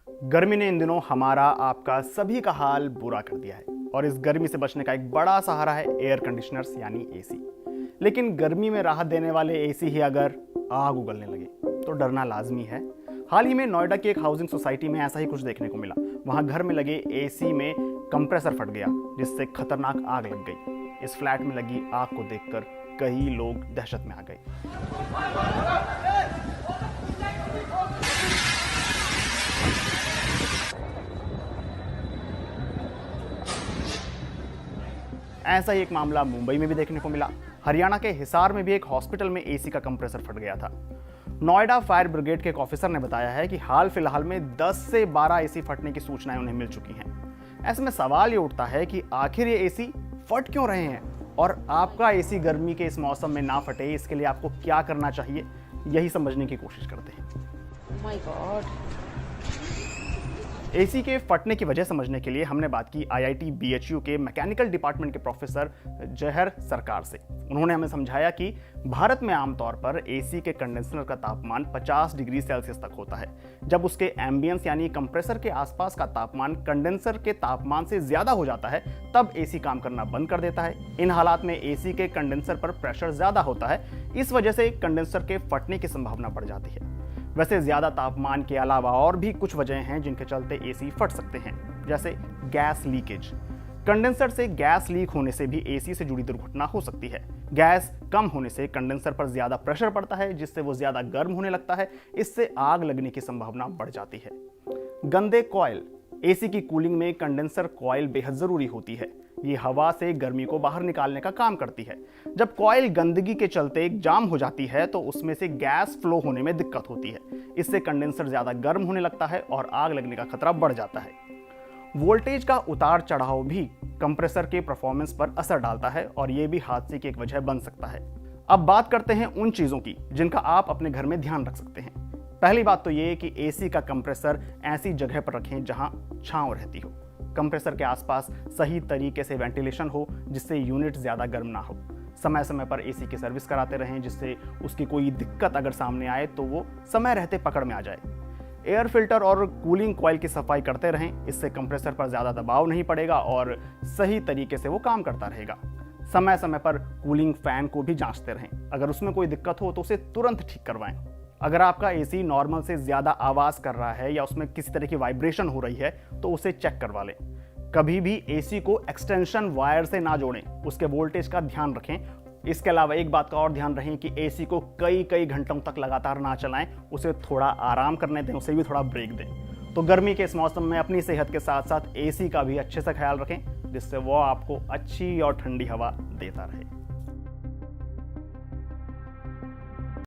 गर्मी ने इन दिनों हमारा आपका सभी का हाल बुरा कर दिया है और इस गर्मी से बचने का एक बड़ा सहारा है एयर कंडीशनर्स यानी एसी। लेकिन गर्मी में राहत देने वाले एसी ही अगर आग उगलने लगे तो डरना लाजमी है। हाल ही में नोएडा की एक हाउसिंग सोसाइटी में ऐसा ही कुछ देखने को मिला। वहां घर में लगे एसी में कंप्रेसर फट गया जिससे खतरनाक आग लग गई। इस फ्लैट में लगी आग को देखकर कई लोग दहशत में आ गए। ऐसा ही एक मामला मुंबई में भी देखने को मिला। हरियाणा के हिसार में भी एक हॉस्पिटल में एसी का कंप्रेसर फट गया था। नोएडा फायर ब्रिगेड के एक ऑफिसर ने बताया है कि हाल फिलहाल में 10 से 12 एसी फटने की सूचनाएं उन्हें मिल चुकी हैं। ऐसे में सवाल ये उठता है कि आखिर ये एसी फट क्यों रहे हैं और आपका एसी गर्मी के इस मौसम में ना फटे, इसके लिए आपको क्या करना चाहिए, यही समझने की कोशिश करते हैं। Oh my God. एसी के फटने की वजह समझने के लिए हमने बात की IIT BHU के मैकेनिकल डिपार्टमेंट के प्रोफेसर जहर सरकार से। उन्होंने हमें समझाया कि भारत में आमतौर पर एसी के कंडेंसर का तापमान 50 डिग्री सेल्सियस तक होता है। जब उसके एम्बियंस यानी कंप्रेसर के आसपास का तापमान कंडेंसर के तापमान से ज्यादा हो जाता है तब एसी काम करना बंद कर देता है। इन हालात में एसी के कंडेंसर पर प्रेशर ज्यादा होता है, इस वजह से कंडेंसर के फटने की संभावना बढ़ जाती है। वैसे ज्यादा तापमान के अलावा और भी कुछ वजह हैं जिनके चलते एसी फट सकते हैं, जैसे गैस लीकेज। कंडेंसर से गैस लीक होने से भी एसी से जुड़ी दुर्घटना हो सकती है। गैस कम होने से कंडेंसर पर ज्यादा प्रेशर पड़ता है जिससे वो ज्यादा गर्म होने लगता है, इससे आग लगने की संभावना बढ़ जाती है। गंदे कॉइल। एसी की कूलिंग में कंडेंसर कॉइल बेहद जरूरी होती है। ये हवा से गर्मी को बाहर निकालने का काम करती है। जब कॉइल गंदगी के चलते जाम हो जाती है तो उसमें से गैस फ्लो होने में दिक्कत होती है। इससे कंडेंसर ज्यादा गर्म होने लगता है और आग लगने का खतरा बढ़ जाता है। वोल्टेज का उतार चढ़ाव भी कंप्रेसर के परफॉर्मेंस पर असर डालता है और ये भी हादसे की एक वजह बन सकता है। अब बात करते हैं उन चीजों की जिनका आप अपने घर में ध्यान रख सकते हैं। पहली बात तो ये कि एसी का कंप्रेसर ऐसी जगह पर रखें जहां छांव रहती हो। कंप्रेसर के आसपास सही तरीके से वेंटिलेशन हो जिससे यूनिट ज़्यादा गर्म ना हो। समय समय पर एसी की सर्विस कराते रहें जिससे उसकी कोई दिक्कत अगर सामने आए तो वो समय रहते पकड़ में आ जाए। एयर फिल्टर और कूलिंग कॉइल की सफाई करते रहें, इससे कंप्रेसर पर ज़्यादा दबाव नहीं पड़ेगा और सही तरीके से वो काम करता रहेगा। समय समय पर कूलिंग फैन को भी जांचते रहें, अगर उसमें कोई दिक्कत हो तो उसे तुरंत ठीक करवाएं। अगर आपका एसी नॉर्मल से ज़्यादा आवाज़ कर रहा है या उसमें किसी तरह की वाइब्रेशन हो रही है तो उसे चेक करवा लें। कभी भी एसी को एक्सटेंशन वायर से ना जोड़ें, उसके वोल्टेज का ध्यान रखें। इसके अलावा एक बात का और ध्यान रखें कि एसी को कई घंटों तक लगातार ना चलाएं, उसे थोड़ा आराम करने दें, उसे भी थोड़ा ब्रेक दें। तो गर्मी के इस मौसम में अपनी सेहत के साथ साथ एसी का भी अच्छे से ख्याल रखें जिससे वो आपको अच्छी और ठंडी हवा देता रहे।